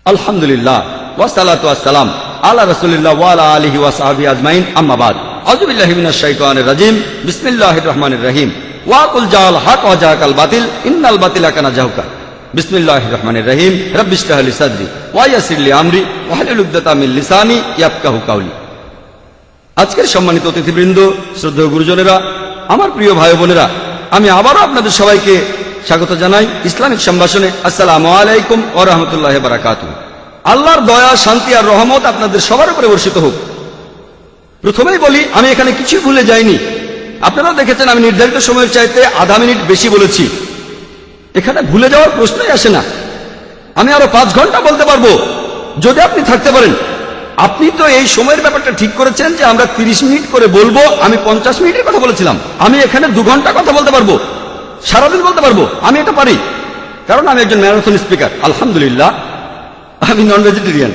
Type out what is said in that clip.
আলহামদুলিল্লাহ ওয়াসসালাতু ওয়াসসালাম আলা রাসূলিল্লাহ ওয়া আলা আলিহি ওয়া সাহবিহি আজমাইন, আম্মা বাদ। আউযু বিল্লাহি মিনাশ শাইতানির রাজিম। বিসমিল্লাহির রহমানির রহিম। ওয়া কুল জাআল হক ওয়া জাআকাল বাতিল ইন্নাল বাতিলা কানা যাহুকা। বিসমিল্লাহির রহমানির রহিম। রাব্বিশরাহ লি সাদরি ওয়া ইয়াসসির লি আমরি ওয়াহলুল উকদাতাম মিন লিসানি ইয়াফকাহু কাওলি। আজকের সম্মানিত অতিথিবৃন্দ, শ্রদ্ধেয় গুরুজনেরা, আমার প্রিয় ভাই বোনেরা, আমি আবারও আপনাদের সবাইকে স্বাগত জানাই ইসলামিক সম্ভাষণে। আসসালামু আলাইকুম ওয়া রাহমাতুল্লাহি ওয়া বারাকাতুহু। আল্লাহর দয়া, শান্তি আর রহমত আপনাদের সবার উপরে বর্ষিত হোক। প্রথমেই বলি, আমি এখানে কিছুই ভুলে যাইনি। আপনারাও দেখেছেন আমি নির্ধারিত সময়ের চাইতে আধা মিনিট বেশি বলেছি। এখানে ভুলে যাওয়ার প্রশ্নই আসে না। আমি আরো 5 ঘন্টা বলতে পারবো যদি আপনি থাকতে পারেন। আপনি তো এই সময়ের ব্যাপারটা ঠিক করেছেন যে আমরা 30 মিনিট করে বলবো। আমি 50 মিনিটের কথা বলেছিলাম। আমি এখানে 2 ঘন্টা কথা বলতে পারবো, সারাদিন বলতে পারবো। আমি এটা পারি, কারণ আমি একজন ম্যারাথন স্পিকার। আলহামদুলিল্লাহ, আমি নন ভেজিটেরিয়ান।